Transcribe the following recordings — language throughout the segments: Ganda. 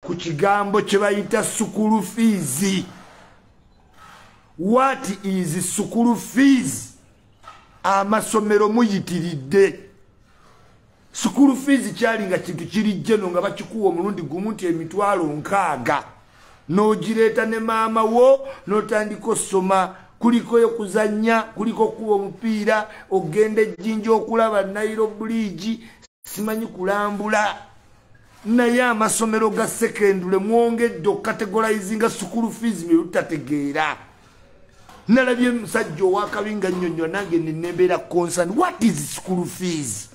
ku kigambo kye bayita school fees. What is school fees? Amasomero muyitiridde. School fees kyali nga kintu kirijje no nga bakikuwa omulundi gumu nti emitwalo 6. N'ogireeta ne maama wo n'otandika osoma. Kuliko yokuzanya, kuliko kuwa omupiira, ogende ejjinja okulaba Nairo Bridge, simanyi kulambula. Naye amasomero ga secondary mwongedde categorizinga school fees bye tutategeera. Nalabye musajja ow'akabinga nnyonnyo nange nembeera concern. What is school fees?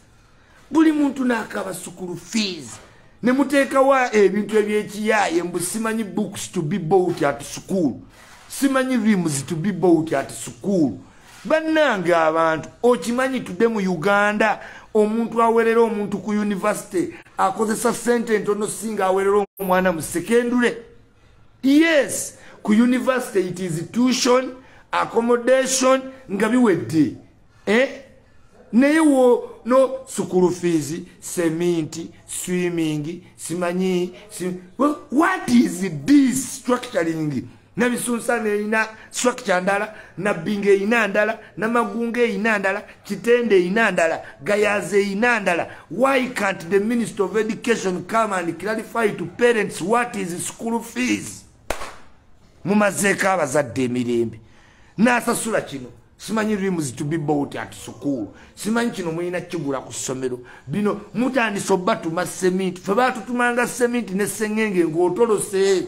Buli muntu n'akaba school fees. Ne muteekawo ebintu eby'ekiyaaye mbu simanyi books to be bought at school. Simanyi rims to be bought at school. Bannange abantu okimanyi tudde mu Uganda omuntu awerera omuntu ku university akozesa sente ntono singa awerera omwana mu secondary. Yes, ku university it is tuition, accommodation nga biwedde. Naye no school fees, cement, swimming, simanyi. What is this structuring? Na bisunsane ina structure ndala, na binge ina ndala, na magunge ina ndala, kitende ina ndala, gayaze ina ndala. Why can't the Minister of Education come and clarify to parents what is school fees? Mumazeka abazadde emirembe. N'asasula kino. Simanyi rims to be bought at school. Simanyi kino mulina kigula ku ssomero. Bino mutandise obatuma cement. Fe batutumanga cement ne sengenge ng'otolose.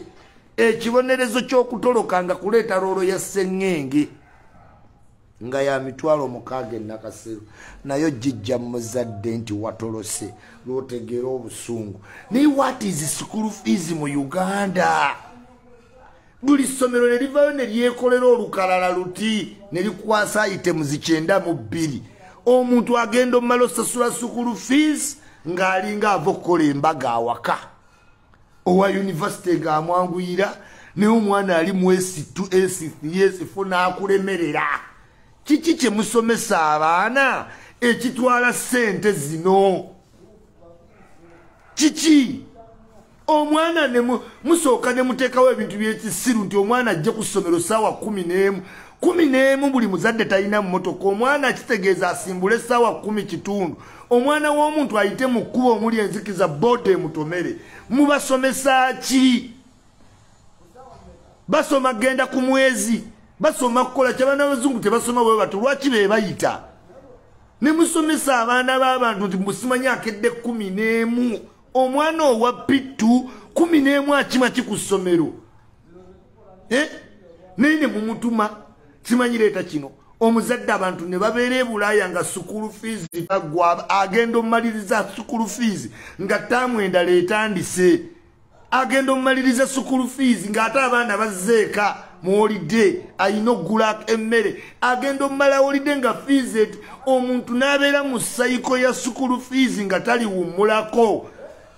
Ekibonerezo ky'okutoloka nga kuleeta roolo ya sengenge nga ya mitwalo 6 nakasero nayo jijja muzadde nti watolose lwotegeera obusungu. Naye what is school fees mu Uganda? Buli ssomero ne livaayo ne lyekolera olukalala luti ne likwasa items 92. Omuntu agenda omumala osasula school fees ng'alinga ava okukola embaga awaka. Owa university ga mwanguyira ne omwana ali mu S4 n'akulemerera. Kiki kye musomesa abaana ekitwala sente zino? Kiki? Omwana ne musooka ne muteekawo ebintu by'ekisiru nti omwana ajje ku ssomero ssaawa 11 buli muzadde talina mmotoka. Omwana kitegeeza asimbule ssaawa 10 kitundu. Omwana w'omuntu ayite mu kkubo omuli enzikiza boda emutomere. Mubasomesa ki? Basoma genda ku mwezi. Basoma kukola ky'abaana abazungu tebasoma bwe batu. Lwaki be bayita? Ne musomesa abaana b'abantu nti musimanyi akedde 11. Omwana owa pitu 11 akima ki ku ssomero? Naye ne mumutuma simanyi leeta kino. Omuzadde abantu ne babeera e Bulaaya nga school fees tagwa agenda omaliriza school fees nga taamu endala etandise. Agenda omaliriza school fees nga ate abaana bazzeeka mu holiday ayina oggula emmere. Agenda omala holiday nga fees omuntu n'abeera mu cycle ya school fees nga taliwummulako.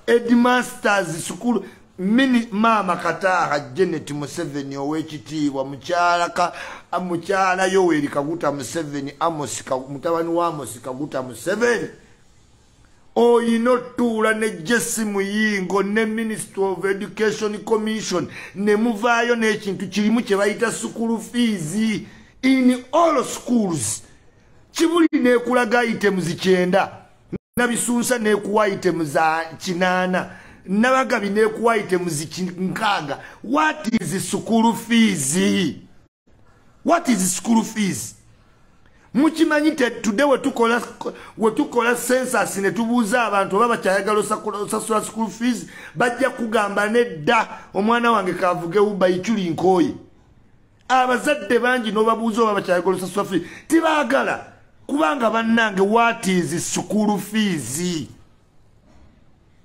Headmasters school Mama Kataha Janet Museveni ow'ekitiibwa mukyala Yoweri Kaguta Museveni mutabani wa Amos Kaguta Museveni oyina otuula ne Jesse Muyingo ne Ministry of Education Commission ne muvaayo n'ekintu kirimu kye bayita school fees in all schools. Kibuli neekulaga items 9 nabisunsa neekuwa items 8 Nabagabi neekuwa items 6. What is school fees? What is school fees? Mukimanyi today we tukola census ne tubuuza abantu baba kyayagala osasula school fees bajja kugamba nedda omwana wange kavuge uba Iculi nkooye. Abazadde bangi n'obabuuza baba kyayagala osasula fees tibaagala kubanga bannange what is school fees?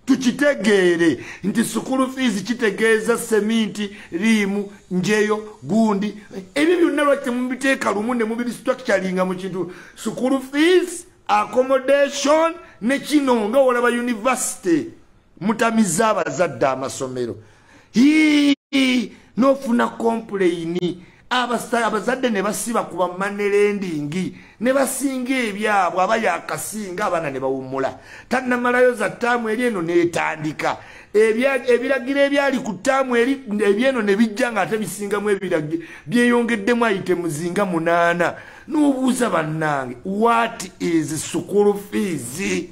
Tukitegeere nti school fees kitegeeza sementi, rimu, njeyo, gundi. Ebyo byonna lwaki mubiteeka lumu ne mubiri structuringa mu kintu school fees, accommodation ne kino nga olaba university mutamiza abazadde amasomero. Nofuna complain abazadde ne basiba kuba manerendingi ne basinga ebyabwe aba yakasinga abaana ne bawummula tannamalayo za ttaamu eri eno neetandika ebiragiro ebyali ku ttaamu eri ebyeno ne bijja ng'ate bisingamu ebiragiro byeyongeddemu ayite muzinga 8 n'obuuza bannange what is school fees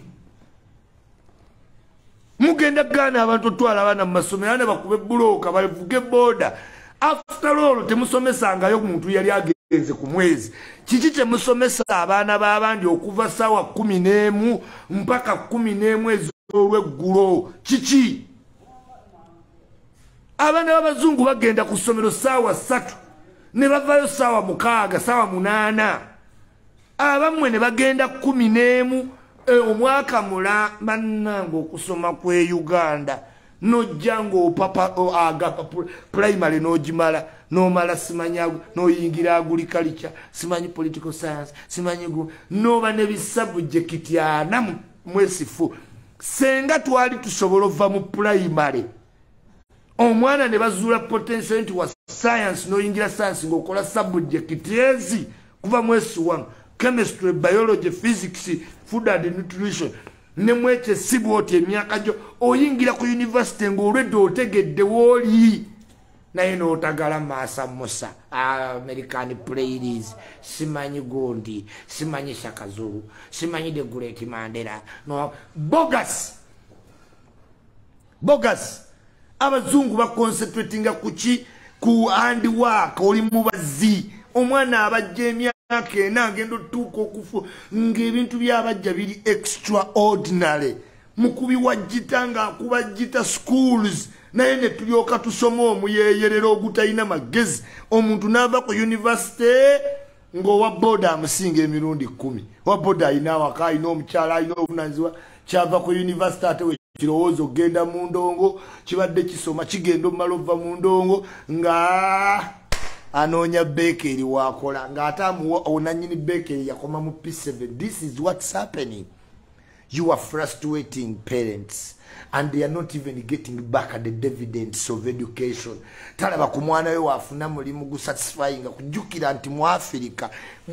mugenda gaana abantu otwala abaana mu masomero ne bakube bulooka bavuge booda after all temusomesangayo muntu yali agenze ku mwezi kiki kyemusomesa abaana b'abandi okuva ssaawa 11 mpaka 11 ez'olweggulo kiki abaana b'abazungu bagenda ku ssomero ssaawa 3 ne bavayo ssaawa 6 ssaawa 8 abamwe ne bagenda 11 omwaka mula bannange okusoma kwe Uganda nojja ng'opapa agapa primary n'ogimala n'omala simanya n'oyingira agriculture simanyi political science simanyi n'oba ne bisabujekiti 4 mwesifu senga twali tusobola ova mu primary omwana ne bazuula potential nti wa science n'oyingira science ng'okola sabujekiti ezi kuva mwesi 1 chemistry biology physics food and nutrition ne mweche sibwoti emyaka gyo oyingira ku university ng'olwedde otegedde wooli naye n'otagala maasa musa American playlist simanyi gondi simanyi shakazulu simanyi the great Mandela no bogus abazungu baconcentratinga kuki ku handwork oli mubazi omwana abajja emyaka agenda otuuka okufu ng'ebintu byabajja biri extraordinary mukubi wajjita ng'akuba jjita schools naye ne tulyoka tusoma omuyeeyerero ogutalina magezi omuntu n'ava ku university ng'owa boda amusinga emirundi 10 owa boda alina awaka alina omukyala alina obuvunanyizibwa kyava ku university ate we kirowoozo ogenda mu ndongo kibadde kisoma kigenda omumala ova mu ndongo nga anoonya bakery wakola ng'ate amuwa onanyini bakery yakoma mu P7. This is what's happening. You are frustrating parents and they are not even getting back at the dividends of education. Talaba ku mwana we wafuna mulimu gusatisfying kujjukira nti mu Africa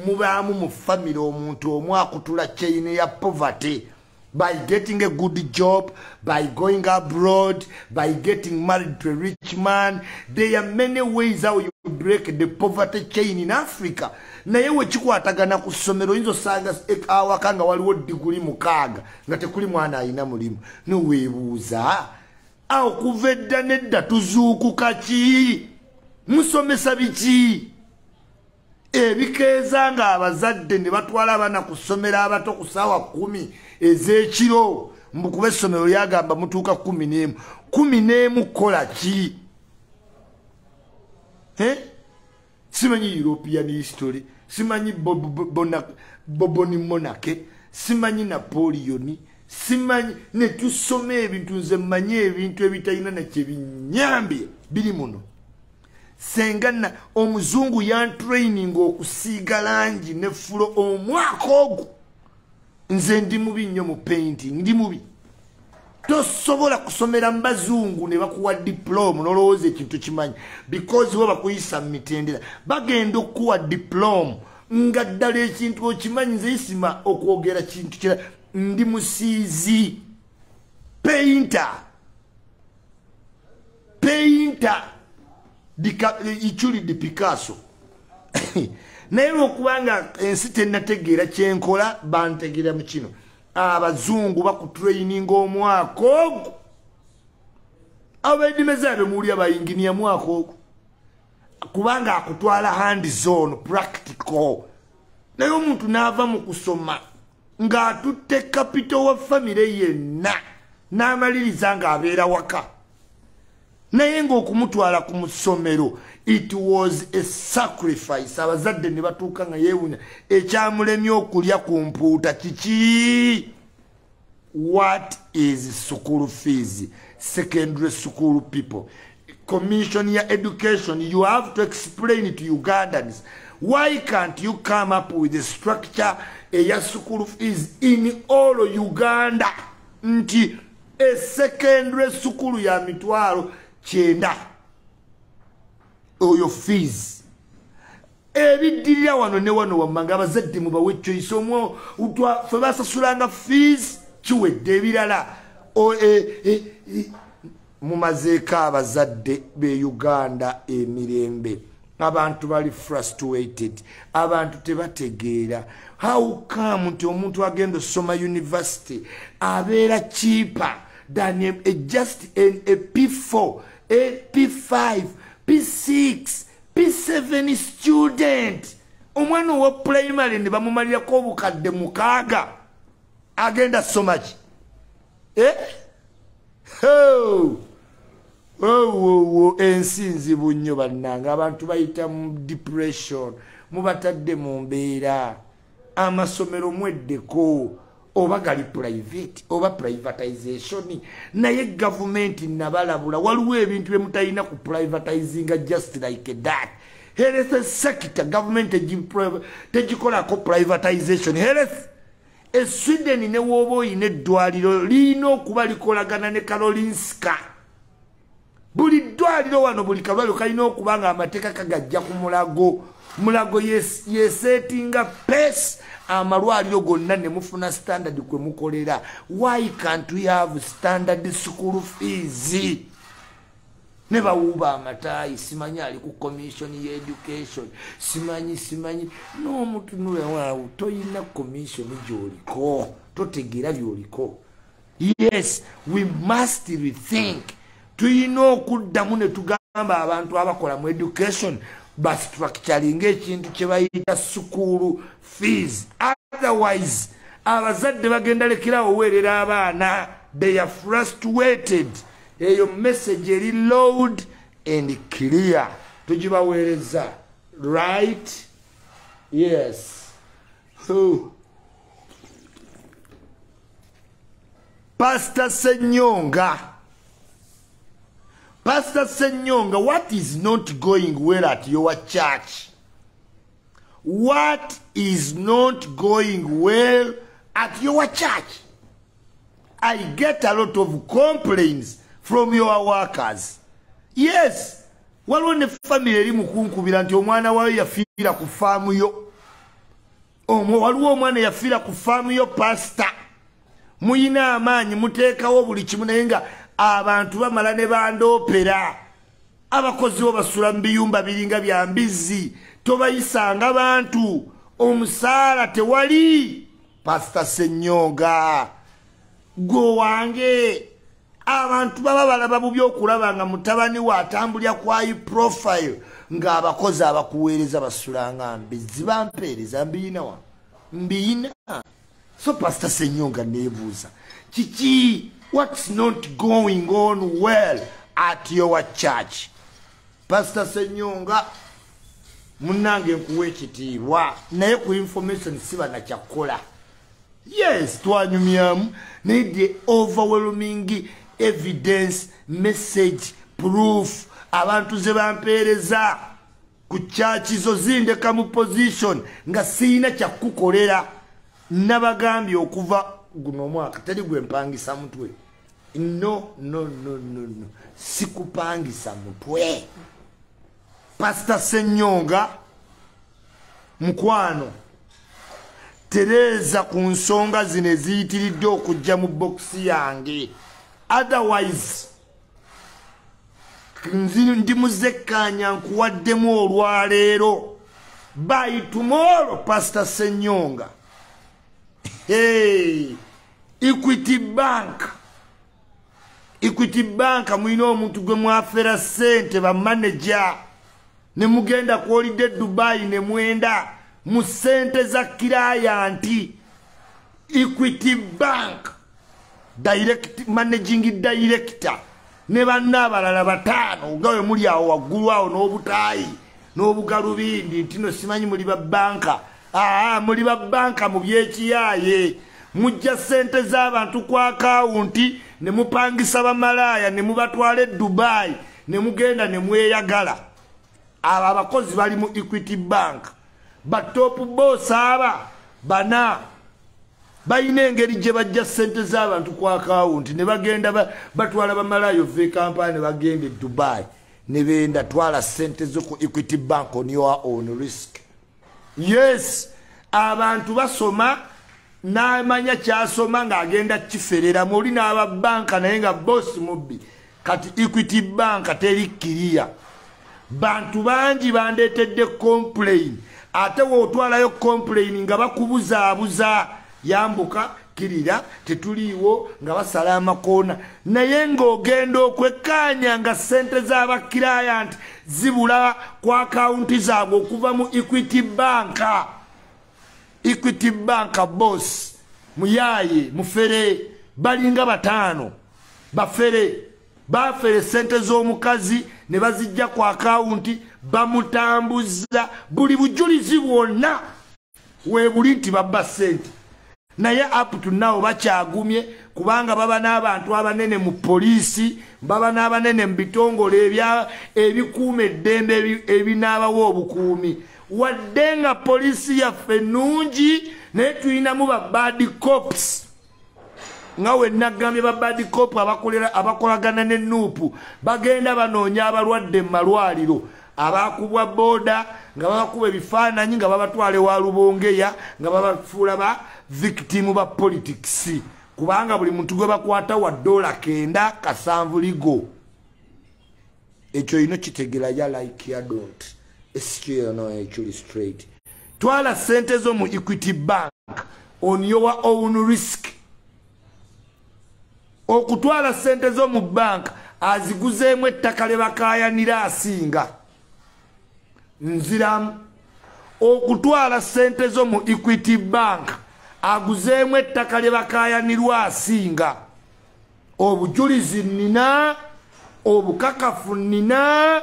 mubaamu mu family omuntu omu akutula chain ya poverty. By getting a good job, by going abroad, by getting married to a rich man, there are many ways how you break the poverty chain in Africa. Naye we chikwatagana ku ssomero inzo sanga awakanga waliwo diguli 6 nga tekuli mwana alina mulimu noweebuuza awo kuvedda nedda tuzuukuka ki musomesa biki ebikeeza nga abazadde ne batwala abaana ku ssomero abato ku ssaawa 10 ez'ekiro mbukuba essomero lyagamba mutuuka 11 kola ki simanyi European history simanyi Boboni Monarchy simanyi Napoleon simanyi ne tusome ebintu nze mmanyi ebintu ebitalina nakye binyambye biri muno sengana omuzungu yan training okusiiga langi ne fulo omwaka ogwo nze ndi mubi nnyo mu painting ndi mubi tosobola kusomera mbazungu ne bakuwa diploma nolowooza ekintu kimanyi because bo bakuyisa mu mitendera bagenda okuwa diploma nga ddala ekintu okimanyi nze isima okwogera kintu kira ndi musiizi painter Iculi di Picasso naye okubanga ensi tennategeera kyenkola bantegeera mu kino abazungu bakutraining omwaka ogwo abaidime zaabe muuli abayinginiya mwaka ogwo kubanga akutwala hand zone practical naye omuntu n'ava mu kusoma ng'atutte capital wa family yenna n'amaliriza ng'abeera waka naye ng'okumutwala ku musomero it was a sacrifice abazadde ne batuuka nga yeewunya ekyamulemye okulya ku mpuuta kiki what is school fees secondary school people commission ya education you have to explain it to Ugandans why can't you come up with a structure ya school fees in all Uganda nti a secondary school ya 9,000 oyo fees ebiddirira wano ne wano wammanga abazadde mubawe choice omwo fe basasulanga fees kiwedde ebirala mumazeeko abazadde be Uganda emirembe abantu bali frustrated abantu tebategeera how come nti omuntu agenda osoma university abeera cheaper than just a P4 a P5 P6 P7 student omwana wa primary ne bamumalirako obukadde mukaaga agenda somaki ensinzi bunyo bannanga abantu bayita mu depression mubatadde mu mbeera amasomero mweddeko oba gali private oba privatization naye government nabalabula waliwo ebintu bemutayina ku privatizinga just like that. Health sector government tegikolako privatization. Health Sweden ne woba oyina eddwaliro lirina okuba likolagana ne Karolinska. Buli ddwaliro wano buli kalwaliro kalina okuba nga amateeka kagajja ku mulago yesetinga pace amalwaliro gonna ne mufuna standard kwe mukolera. Why can't we have standard school fees? Ne bawuba amatayi simanyi ali ku commission ya education simanyi no mutunule wawu toyina commission gyoliko totegeera byoliko. Yes, we must rethink. Tuyina okuddamu ne tugamba abantu abakola mu education bastructuring ekintu kye bayita school fees. Otherwise abazadde bagenda lekerawo owerera abaana. They are frustrated. Eyo message eri loud and clear tugibaweereza, right? Yes. Pastor Senyonga, what is not going well at your church? What is not going well at your church? I get a lot of complaints from your workers. Yes. Waliwo ne family eri mukunkubira nti omwana wayo yafiira ku faamu yo. Waliwo omwana yafiira ku faamu yo pastor. Muyina amaanyi muteekawo buli kimu naye nga abantu bamala ne bandoopera. Abakozi bo basula mu biyumba biringa bya mbizzi. Tobayisanga bantu. Omusaala tewali. Pastor Senyonga. Go wange. Abantu baba balaba bubi okulaba nga mutabani wa atambulya kwa profile nga abakozi abakuweereza basulanga mbizzi bampeereza mbiyina. So Pastor Senyonga nebuuza kiki, what's not going on well at your church? Pastor Senyonga munange nkuwa ekitiibwa naye ku information siba na kyakola. Yes, twanyumyamu naye the overwhelming evidence, message, proof abantu ze bampeereza ku church zo zindeka mu position nga siina kyakukolera. Nabagambye okuva guno omwaka teri gwe mpangisa mutwe. No. Sikupangisa mutwe. Pastor Senyonga mukwano Tereza ku nsonga zine ziyitiridde okujja mu boxi yange. Otherwise ndi muzekkanya nkuwaddemu olwaleero. By tomorrow Pastor Senyonga. Hey, Equity Bank mwina omuntu gwe mwafera sente ba manager ne mugenda ku holiday Dubai ne mwenda mu sente za client. Equity Bank managing director ne banna abalala bataano gawe muli awo waggulu awo n'obutaayi n'obugalubindi ntino simanyi muli ba banka. Muli ba banka mu byekiyaaye mujja sente z'abantu ku akawunti ne mupangisa bamalaya ne mubatwala Dubai ne mugenda ne mweyagala. Abo abakozi bali mu Equity Bank. Ba top boss aba bana bayina engeri gye bajja sente z'abantu ku akawunti ne bagenda batwala bamalaya ve kampani bagende Dubai ne benda twala sente zo ku Equity Bank on your own risk. Yes, abantu basoma n'amanya kyasoma ng'agenda kiferera muli n'ababanka naye nga boss mubbi kati Equity Bank terikkiriya bantu bangi bandeetedde complain ate wootwalayo complain nga bakubuzaabuza yambuka kirira tetuliiwo nga basala amakoona naye ng'ogenda okwekkaanya nga ssente z'abakirayant zibula ku akawunti zaabwe okuva mu Equity Bank. Equity Bank boss muyaye mufere balinga batano bafere sente z'omukazi ne bazijja ku akawunti bamutambuza buli bujulizi bwonna weebuli nti babba sente naye up to now bakyagumye kubanga baba n'abantu abanene mu poliisi baba n'abanene mu bitongole ebikuuma eddembe ebinaabawo obukuumi wadde nga poliisi yaffe nnungi naye tulinamu ba bad cops nga we nagambye ba bad cop abakolagana ne nuupu bagenda banoonya abalwadde mu malwaliro abakubwa booda nga babakuba ebifaananyi nga babatwale wa lubongeya nga babafuula ba victim ba politics kubanga buli muntu gwe bakwata wa $9 ligo ekyo ino kitegera ya like ya don't eskia no actually straight twala sente zo mu Equity Bank on your own risk okutwala sente zo mu bank aziguzeemu ettaka lye bakayanira asinga nziramu okutwala sente zo mu Equity Bank aguzeemu ettaka lye bakayanirwa asinga obujulizi nina obukakafu nina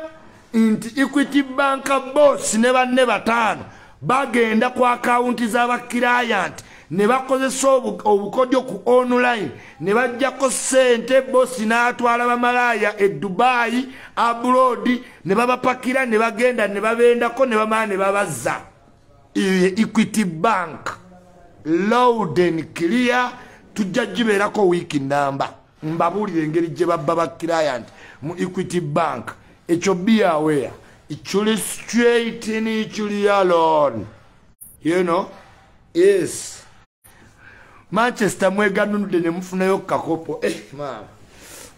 nti Equity Bank boss ne banne batano bagenda ku akawunti z'abakirayant ne bakozesa obukodyo ku online ne bajjako sente boss n'atwala bamalaya e Dubai abroad ne babapakira ne bagenda ne babendako ne bamala ne babazza Equity Bank loud and clear tujja gibeerako wiiki namba mbabuulire engeri gye babba bakirayant mu Equity Bank ekyo be aware Iculi straight in Iculi alone you know yes Manchester mweganunudde ne mufunayo kakopo mama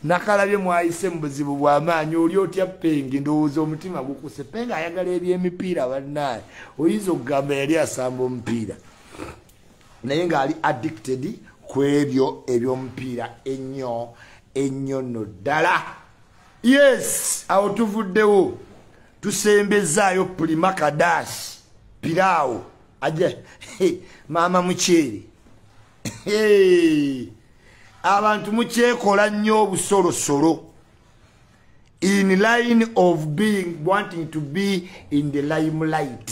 nakalabye mwayise mu buzibu bw'amaanyi oli otya pengi ndowooza omutima gukuse penga ayagala ebyemipiira bannaye oyinza okugamba yali asamba omupiira naye ng'ali addicted ku ebyo eby'omupiira ennyo no ddala yes awo tuvuddewo tusembezaayo Prima Kadash piraawo aje mama mukyeri abantu mukyekola nnyo obusolosolo in line of being wanting to be in the limelight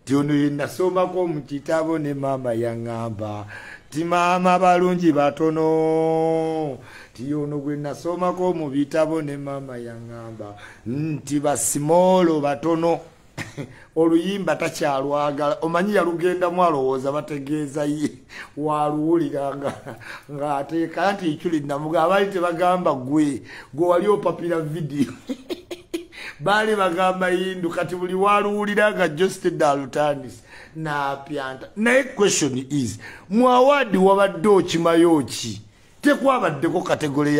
Tiono yenasomako mu kitabo ne mama yaŋŋamba ti maama balungi batono Tiono gwe nasomako mu bitabo ne mama yaŋŋamba nti basimolo batono oluyimba takyalwagala omanyi yalugendamu alowooza bategeeza ye waluwulira ng'ateeka nti Iculi namuga baali tebagamba gwe wali opapira vidiyo baali bagamba yindu kati buli waluwulira nga Josted alutandise n'apyanta naye question is mu awadi wabadde okimayo ki tekwabaddeko kategole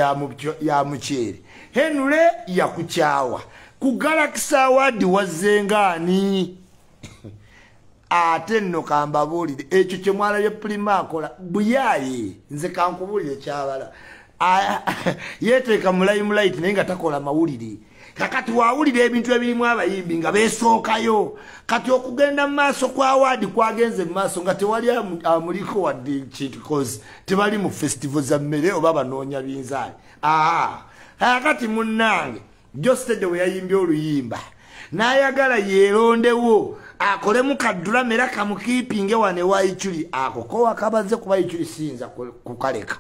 ya mukyere Henry yakukyawa ku Galaxy Award wazengaani ate nno kambabuulire ekyo kye mwalabye Prima akola buyaye nze kankubuulire kyabala yeteeka mu limelight naye nga takola mawulire kakati wawulira ebintu ebirimu abayimbi nga beesookayo kati okugenda mu maaso kwa award kwagenze mu maaso nga tewali amuliko wadde kintu cause tebali mu festival za mmere oba banoonya binzaali kakati munnange Josted we yayimbye oluyimba n'ayagala yeerondewo akolemu kaddulama era kamukiipinge wane wa Iculi akokowa kabaze kuba Iculi siyinza kukaleka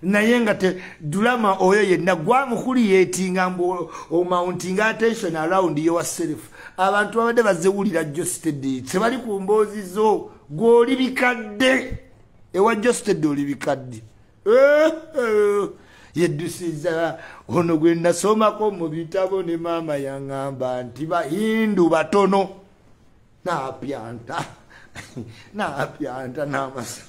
naye nga te dulama oyo yenna gwamukuliyetinga mbu omounting attention around yourself abantu babadde bazewulira Josted tebali ku mboozi zo gw'oli bikadde ewa Josted oli bikadde yeddusiza ono gwe nasomako mu bitabo ne maama yaŋŋamba nti bahindu batono napyanta n'amasa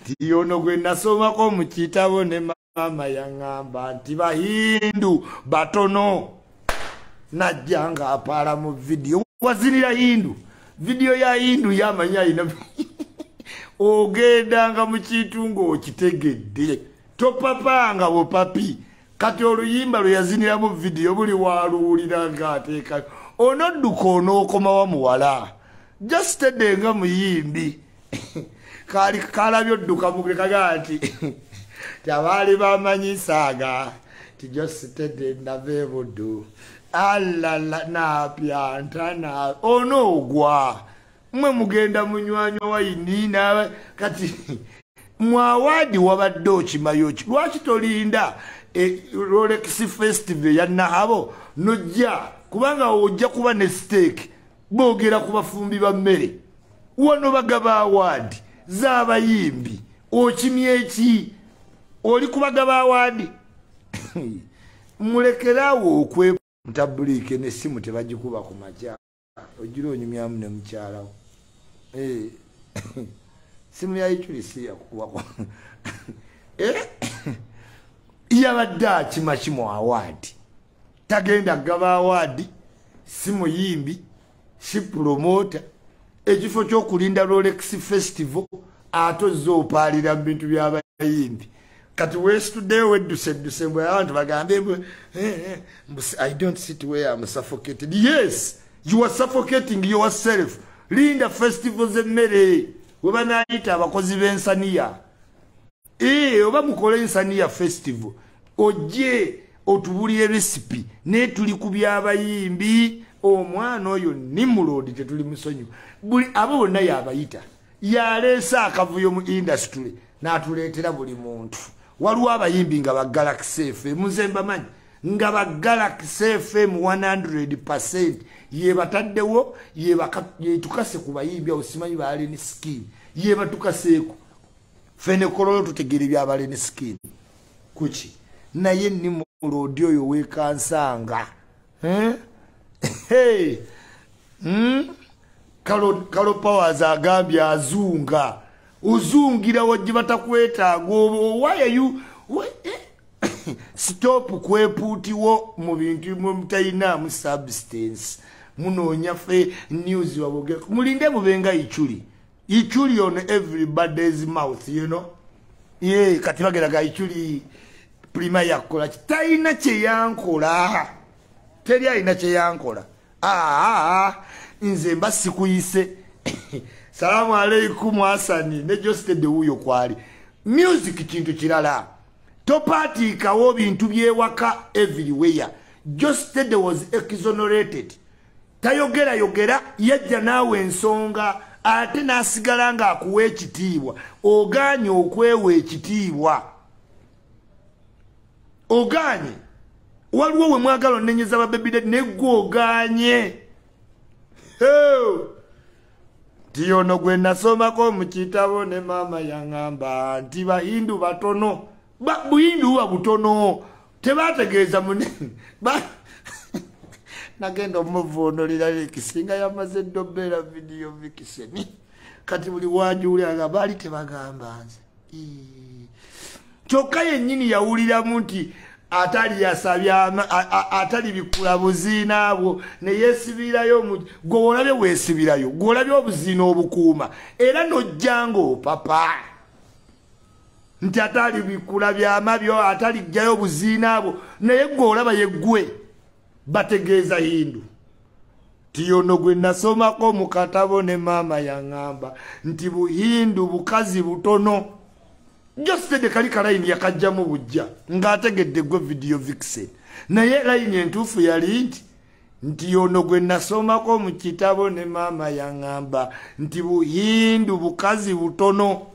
ti ono gwe nasomako mu kitabo ne maama yaŋŋamba nti bahindu batono najja ng'apaala mu vidiyo wazinira hindu vidiyo ya hindu yamanya ina ogendanga mu kintu ng'okitegedde topapanga bupapi kati oluyimba lwe yazinira mu vidiyo buli waluwulira ng'ateeka onodduka onookomawa muwala jasitedde nga muyimbi kalabye odduka mugekaga nti tabaali bamanyisaaga ti jasitedde nave buddu alala napyanta na onoogwa mwe mugenda munywanywa wayini na kati mwawadi wabadde okimayo ki lwaki tolinda Rolex Festival ya nahabo nojja kubanga ojja kuba ne steak boogera ku bafumbi ba mmere wano bagaba awadi z'abayimbi okimye eki oli kubagaba awadi mulekerawo okwe mutabulike ne simu tebagikuba ku makya ogira onyumyamu ne mukyalawo simu ya Iculi si yakubako yabadde akima kimu awadi tagenda gaba awadi si muyimbi si promota ekifo ky'okulinda Rolex Festival atozza opaalira mu bintu by'abayimbi kati weesitudde wedduse mbwe abantu bagambe I don't sit where I'm suffocated. Yes, you are suffocating yourself. Linda festivals emmere weba naayita abakozi b'ensaniya oba mukole ensaniya festival ojje otubulire recipe ne tuli ku by'abayimbi omwana oyo Nimrod tetuli musonyu buli abo bonna yabayita yaleesa akavuyo mu industry n'atuleetera buli muntu waliwo abayimbi nga ba Galaxy FM muzemba manyi nga ba Galaxy FM 100% yebataddewo yetukase ku bayimbi osimanyi baali ni skin yebatukaseeko fene kololo tutegere byabale ni skin kuki naye Nimrod oyo wekansanga Kalo Powers agambye azunga uzungira wajje batakwetaaga why are you stop kwepuutiwo mu bintu mutayinaamu substance munoonya fe news wabogera mulinde bubenga Iculi on everybody's mouth, you know. Yeah, kati bageraga Iculi prima yakola tayina kye yankola teri alina kye yankola nze mba sikuyise salamu aleikum Hasani ne Jostede wuyo kwali music kintu kirala topatiikawo bintu byewaka everywhere. Jostede was exonerated yogera yajja naawe ensonga ate nasigala nga akuwa ekitiibwa oganye okwewa ekitiibwa oganye waliwo we mwagala onenyeza ababebide neggwe oganye tiyono gwe nasomako mu kitabo ne maama yaŋŋamba nti bahindu batono buhindu buba butono tebategeeza nagenda omuvuunulira Vikisinga yamaze eddobeera vidiyo Vikiseni kati buli wajuuliraga baali tebagamba nze kyokka yennyini yawuliramu nti atali yasabye atali bikula buziina bwo ne yeesibirayo gwe olabye weesibirayo gwe olabye obuziina obukuuma era n'ojjanga opapa nti atali bikula byamabyo atali jjayo obuziina bwo naye gwe olaba yeggwe bategeeza Hindu tiyono gwe nasomako mu katabo ne maama yaŋŋamba nti buhindu bukazi butono Jostede kali kalayini yakajjamu bujja ng'ategedde gwe vidiyo Vixen naye layini entuufu yali nti yono gwe nasomako mu kitabo ne maama yaŋŋamba nti buhindu bukazi butono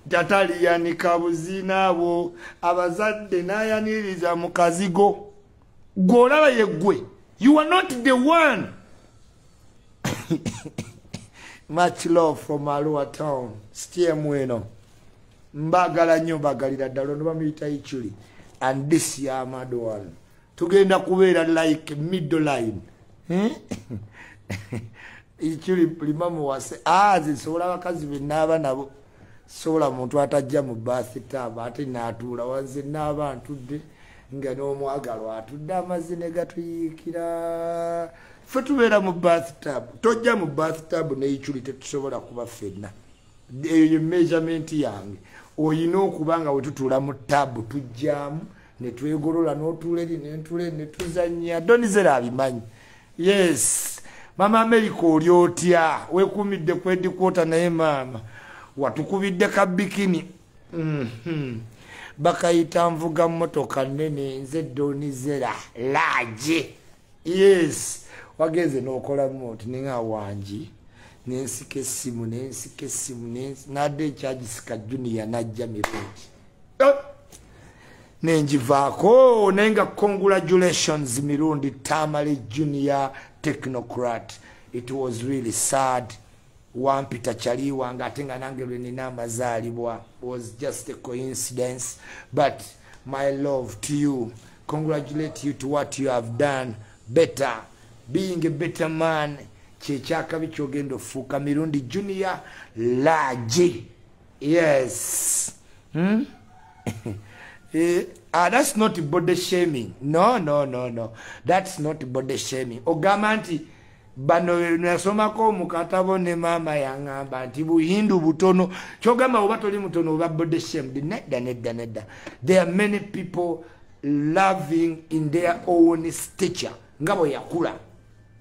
tatali yanika buziina abo abazadde n'ayaniriza mu kazigo gw'olaba yeggwe you are not the one Much love from Arua town. Stay mweno. Mbagala nyo bagalira ddala no bamuyita Iculi. And this year Madwan. Tugenda kubeera like middle line. Iculi limamu wase. Zisobola bakazi benaba nabo. Sobola muntu atajja mu bathtub ate n'atuula wanze n'aba ntudde nga n'omwagalwa atudde amazzi ne gatuyikira. Ffe tubeera mu bathtub. Tojja mu bathtub ne Iculi tetusobola kuba ffenna. Eyo measurement yange. Oyina okuba nga we tutuula mu tub tujjaamu ne twegolola n'otuula eri ne tuzannya. Donizera abimanyi. Yes. Mama America oli otya? Weekuumidde kwedi kwota naye maama. Watukubidde ka bikini. Bakayita nvuga mmotoka nnene nze Donizera large. Yes. Wageze n'okola moti ninga wanji. Nensika essimu n'adde ekyagisika junior najja mirungi. Nenjivaako nenga congratulations mirundi Tamale Junior Technocrat. It was really sad. Wampita chaliwa nga atenga nange lwe nina amazaalibwa. Was just a coincidence. But my love to you. Congratulate you to what you have done. Better. Being a better man. Chechakabi chogendo fuka mirundi Junior large. Yes. That's not body shaming. No. That's not body shaming. Ogamanti bano nasomako mukatabo ne mama yangamba nti buhindu butono chogamba obatoli mutono oba body shamed. Nedda. There are many people loving in their own stature. Ngabo yakula.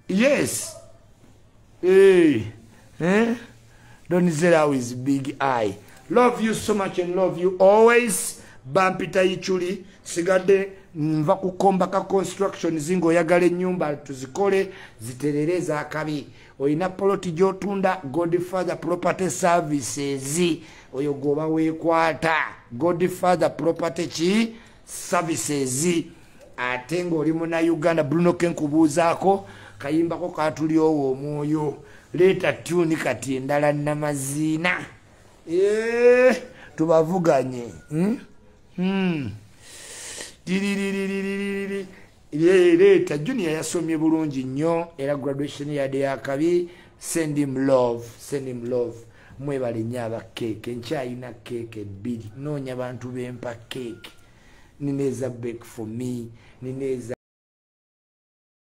Yes. Donizera with big eye. Love you so much and love you always. Bampita Iculi sigadde nva kukomba ka construction zingo yagale nyumba tuzikole ziterereza akabi. Oyina poloti jotunda Godfather Property Services. Oyo goba wekwata Godfather Property Services. Atengo oli muna Uganda Bruno Kenkubuzaako kayimbako katuli owo omwoyo. Leta tuni kati ndala namazina. Tubavuganye. Leta Junior yasomye bulungi nnyo era graduation yade yakabi. Send him love. Mwebale nnyo aba cake. Nkyayina cake ebbiri. Noonya bantu bempa cake. Nineza bake for me. Nineza